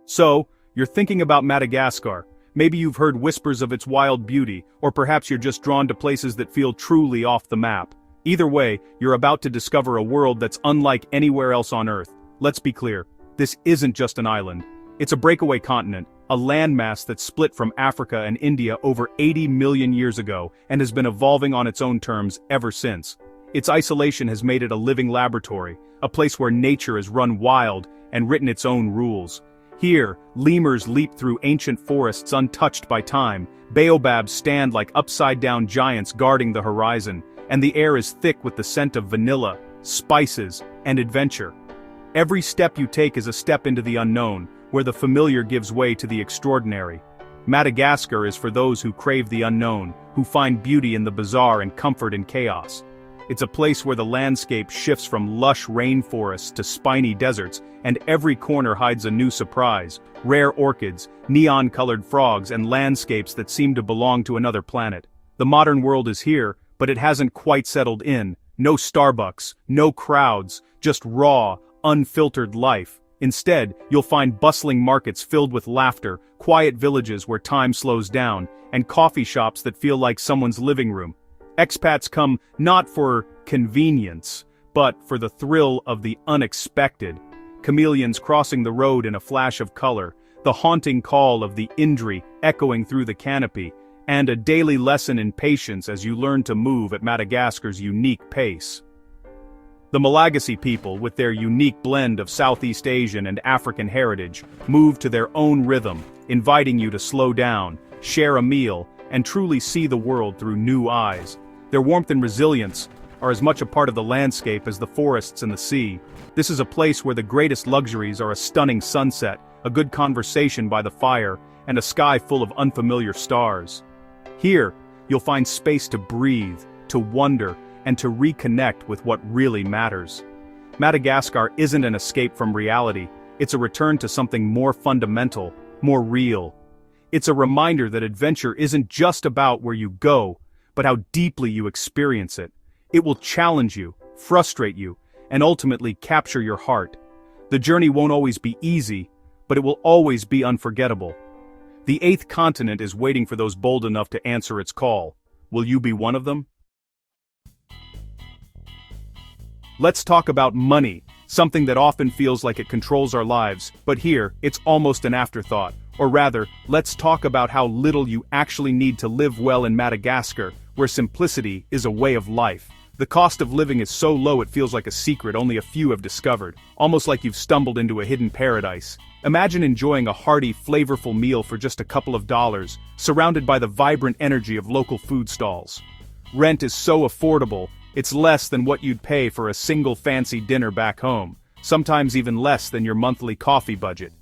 So, you're thinking about Madagascar. Maybe you've heard whispers of its wild beauty, or perhaps you're just drawn to places that feel truly off the map. Either way, you're about to discover a world that's unlike anywhere else on Earth. Let's be clear, this isn't just an island. It's a breakaway continent, a landmass that split from Africa and India over 80 million years ago and has been evolving on its own terms ever since. Its isolation has made it a living laboratory, a place where nature has run wild and written its own rules. Here, lemurs leap through ancient forests untouched by time, baobabs stand like upside-down giants guarding the horizon, and the air is thick with the scent of vanilla, spices, and adventure. Every step you take is a step into the unknown, where the familiar gives way to the extraordinary. Madagascar is for those who crave the unknown, who find beauty in the bizarre and comfort in chaos. It's a place where the landscape shifts from lush rainforests to spiny deserts, and every corner hides a new surprise: rare orchids, neon-colored frogs, and landscapes that seem to belong to another planet. The modern world is here, but it hasn't quite settled in. No Starbucks, no crowds, just raw, unfiltered life. Instead, you'll find bustling markets filled with laughter, quiet villages where time slows down, and coffee shops that feel like someone's living room. Expats come not for convenience, but for the thrill of the unexpected. Chameleons crossing the road in a flash of color, the haunting call of the Indri echoing through the canopy, and a daily lesson in patience as you learn to move at Madagascar's unique pace. The Malagasy people, with their unique blend of Southeast Asian and African heritage, move to their own rhythm, inviting you to slow down, share a meal, and truly see the world through new eyes. Their warmth and resilience are as much a part of the landscape as the forests and the sea. This is a place where the greatest luxuries are a stunning sunset, a good conversation by the fire, and a sky full of unfamiliar stars. Here, you'll find space to breathe, to wonder, and to reconnect with what really matters. Madagascar isn't an escape from reality, it's a return to something more fundamental, more real. It's a reminder that adventure isn't just about where you go, but how deeply you experience it. It will challenge you, frustrate you, and ultimately capture your heart. The journey won't always be easy, but it will always be unforgettable. The eighth continent is waiting for those bold enough to answer its call. Will you be one of them? Let's talk about money, something that often feels like it controls our lives, but here, it's almost an afterthought. Or rather, let's talk about how little you actually need to live well in Madagascar, where simplicity is a way of life. The cost of living is so low it feels like a secret only a few have discovered, almost like you've stumbled into a hidden paradise. Imagine enjoying a hearty, flavorful meal for just a couple of dollars, surrounded by the vibrant energy of local food stalls. Rent is so affordable, it's less than what you'd pay for a single fancy dinner back home, sometimes even less than your monthly coffee budget.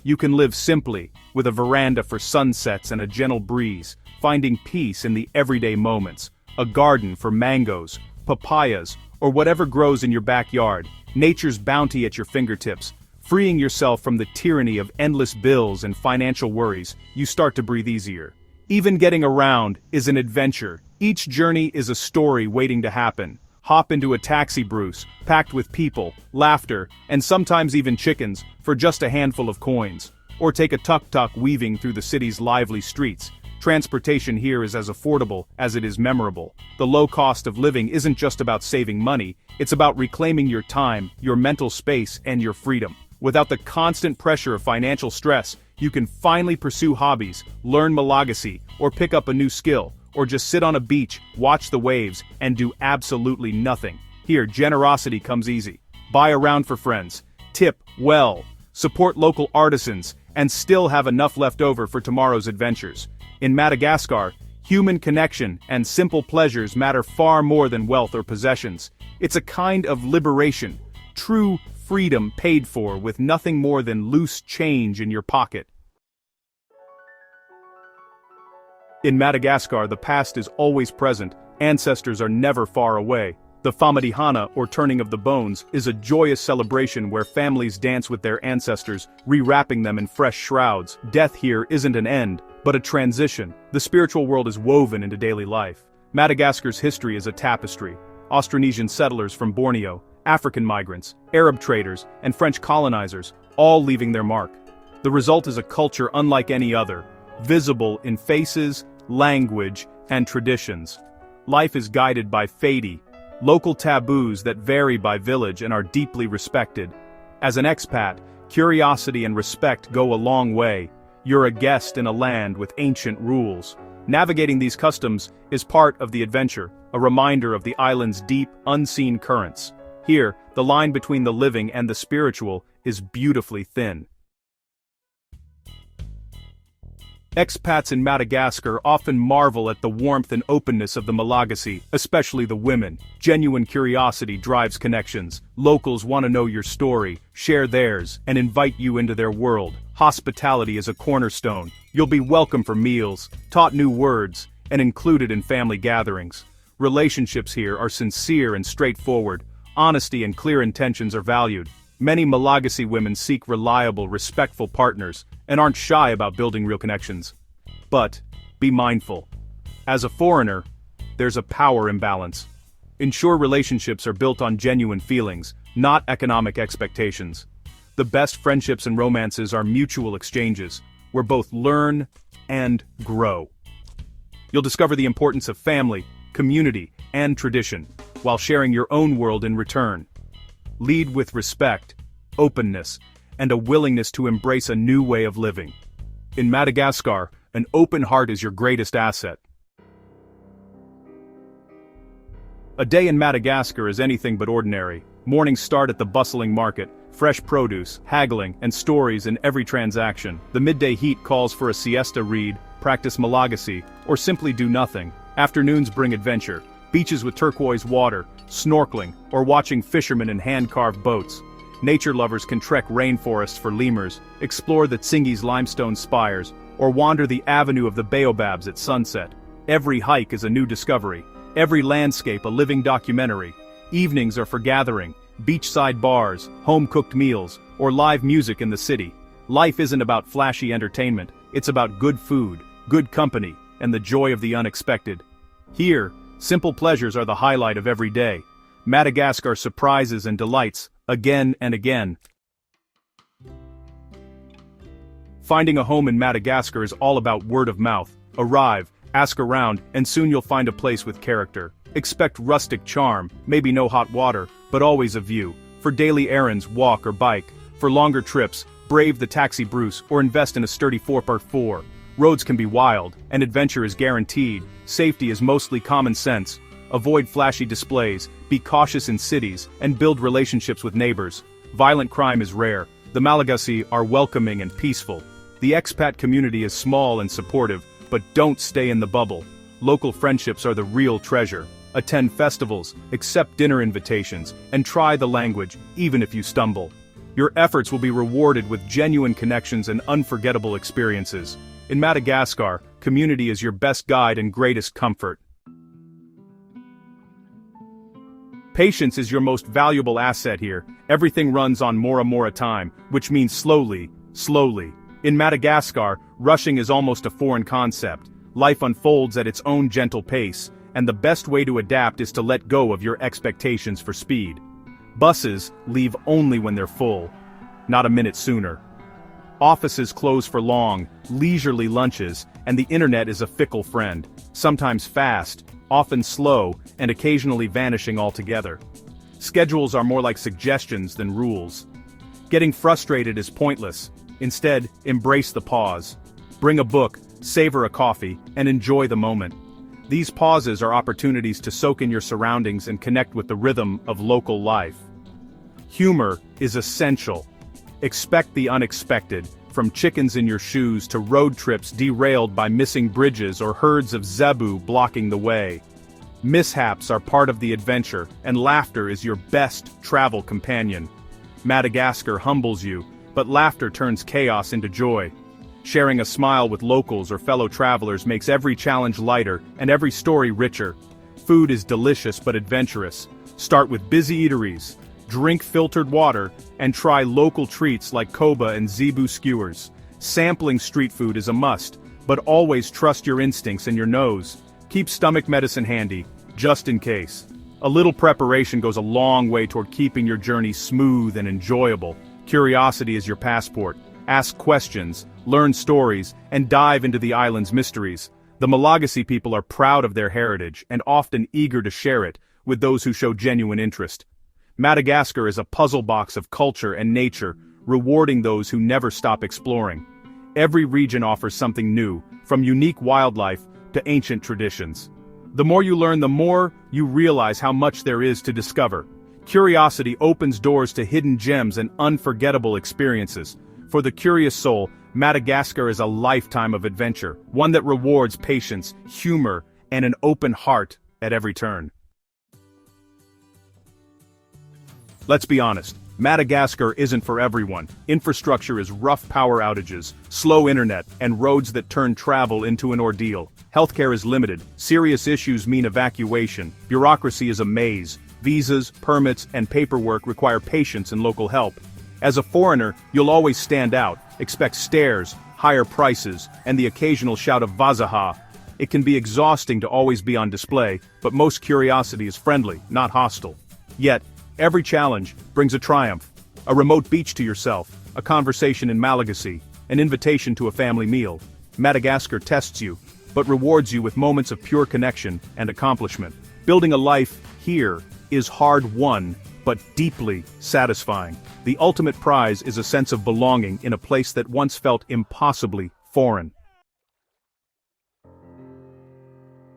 You can live simply, with a veranda for sunsets and a gentle breeze, finding peace in the everyday moments, a garden for mangoes, papayas, or whatever grows in your backyard, nature's bounty at your fingertips. Freeing yourself from the tyranny of endless bills and financial worries, you start to breathe easier. Even getting around is an adventure. Each journey is a story waiting to happen. Hop into a taxi Bruce, packed with people, laughter, and sometimes even chickens, for just a handful of coins. Or take a tuk-tuk weaving through the city's lively streets. Transportation here is as affordable as it is memorable. The low cost of living isn't just about saving money, it's about reclaiming your time, your mental space, and your freedom. Without the constant pressure of financial stress, you can finally pursue hobbies, learn Malagasy, or pick up a new skill, or just sit on a beach, watch the waves, and do absolutely nothing. Here, generosity comes easy. Buy around for friends, tip well, support local artisans, and still have enough left over for tomorrow's adventures. In Madagascar, human connection and simple pleasures matter far more than wealth or possessions. It's a kind of liberation, true freedom paid for with nothing more than loose change in your pocket. In Madagascar, the past is always present, ancestors are never far away. The Famadihana, or turning of the bones, is a joyous celebration where families dance with their ancestors, rewrapping them in fresh shrouds. Death here isn't an end, but a transition. The spiritual world is woven into daily life. Madagascar's history is a tapestry. Austronesian settlers from Borneo, African migrants, Arab traders, and French colonizers, all leaving their mark. The result is a culture unlike any other, visible in faces, language, and traditions. Life is guided by fadi, local taboos that vary by village and are deeply respected. As an expat, curiosity and respect go a long way. You're a guest in a land with ancient rules. Navigating these customs is part of the adventure, a reminder of the island's deep, unseen currents. Here, the line between the living and the spiritual is beautifully thin. Expats in Madagascar often marvel at the warmth and openness of the Malagasy, especially the women. Genuine curiosity drives connections. Locals want to know your story, share theirs, and invite you into their world. Hospitality is a cornerstone. You'll be welcome for meals, taught new words, and included in family gatherings. Relationships here are sincere and straightforward. Honesty and clear intentions are valued. Many Malagasy women seek reliable, respectful partners, and aren't shy about building real connections. But, be mindful. As a foreigner, there's a power imbalance. Ensure relationships are built on genuine feelings, not economic expectations. The best friendships and romances are mutual exchanges, where both learn and grow. You'll discover the importance of family, community, and tradition, while sharing your own world in return. Lead with respect, openness, and a willingness to embrace a new way of living. In Madagascar, an open heart is your greatest asset. A day in Madagascar is anything but ordinary. Mornings start at the bustling market, fresh produce, haggling, and stories in every transaction. The midday heat calls for a siesta, read, practice Malagasy, or simply do nothing. Afternoons bring adventure. Beaches with turquoise water, snorkeling, or watching fishermen in hand-carved boats. Nature lovers can trek rainforests for lemurs, explore the Tsingy's limestone spires, or wander the avenue of the Baobabs at sunset. Every hike is a new discovery, every landscape a living documentary. Evenings are for gathering, beachside bars, home-cooked meals, or live music in the city. Life isn't about flashy entertainment, it's about good food, good company, and the joy of the unexpected. Here, simple pleasures are the highlight of every day. Madagascar surprises and delights, again and again. Finding a home in Madagascar is all about word of mouth. Arrive, ask around, and soon you'll find a place with character. Expect rustic charm, maybe no hot water, but always a view. For daily errands, walk or bike. For longer trips, brave the taxi Bruce or invest in a sturdy 4x4. Roads can be wild, and adventure is guaranteed. Safety is mostly common sense. Avoid flashy displays, be cautious in cities, and build relationships with neighbors. Violent crime is rare. The Malagasy are welcoming and peaceful. The expat community is small and supportive, but don't stay in the bubble. Local friendships are the real treasure. Attend festivals, accept dinner invitations, and try the language, even if you stumble. Your efforts will be rewarded with genuine connections and unforgettable experiences. In Madagascar, community is your best guide and greatest comfort. Patience is your most valuable asset here. Everything runs on mora time, which means slowly. In Madagascar, rushing is almost a foreign concept. Life unfolds at its own gentle pace, and the best way to adapt is to let go of your expectations for speed. Buses leave only when they're full, not a minute sooner. Offices close for long, leisurely lunches, and the internet is a fickle friend, sometimes fast, often slow, and occasionally vanishing altogether. Schedules are more like suggestions than rules. Getting frustrated is pointless. Instead, embrace the pause. Bring a book, savor a coffee, and enjoy the moment. These pauses are opportunities to soak in your surroundings and connect with the rhythm of local life. Humor is essential. Expect the unexpected, from chickens in your shoes to road trips derailed by missing bridges or herds of zebu blocking the way. Mishaps are part of the adventure, and laughter is your best travel companion. Madagascar humbles you, but laughter turns chaos into joy. Sharing a smile with locals or fellow travelers makes every challenge lighter and every story richer. Food is delicious but adventurous. Start with busy eateries, drink filtered water, and try local treats like koba and zebu skewers. Sampling street food is a must, but always trust your instincts and your nose. Keep stomach medicine handy, just in case. A little preparation goes a long way toward keeping your journey smooth and enjoyable. Curiosity is your passport. Ask questions, learn stories, and dive into the island's mysteries. The Malagasy people are proud of their heritage and often eager to share it with those who show genuine interest. Madagascar is a puzzle box of culture and nature, rewarding those who never stop exploring. Every region offers something new, from unique wildlife to ancient traditions. The more you learn, the more you realize how much there is to discover. Curiosity opens doors to hidden gems and unforgettable experiences. For the curious soul, Madagascar is a lifetime of adventure, one that rewards patience, humor, and an open heart at every turn. Let's be honest, Madagascar isn't for everyone. Infrastructure is rough power outages, slow internet, and roads that turn travel into an ordeal. Healthcare is limited, serious issues mean evacuation, bureaucracy is a maze, visas, permits, and paperwork require patience and local help. As a foreigner, you'll always stand out, expect stares, higher prices, and the occasional shout of Vazaha. It can be exhausting to always be on display, but most curiosity is friendly, not hostile. Yet, every challenge brings a triumph. A remote beach to yourself, a conversation in Malagasy, an invitation to a family meal. Madagascar tests you, but rewards you with moments of pure connection and accomplishment. Building a life here is hard-won, but deeply satisfying. The ultimate prize is a sense of belonging in a place that once felt impossibly foreign.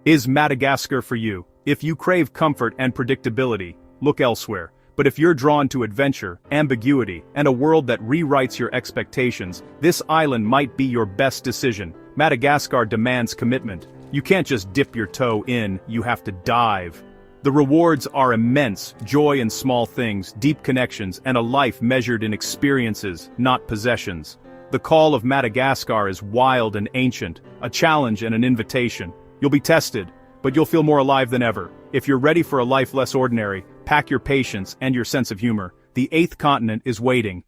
Is Madagascar for you? If you crave comfort and predictability, look elsewhere. But if you're drawn to adventure, ambiguity, and a world that rewrites your expectations, this island might be your best decision. Madagascar demands commitment. You can't just dip your toe in, you have to dive. The rewards are immense, joy in small things, deep connections, and a life measured in experiences, not possessions. The call of Madagascar is wild and ancient, a challenge and an invitation. You'll be tested, but you'll feel more alive than ever. If you're ready for a life less ordinary, pack your patience and your sense of humor. The eighth continent is waiting.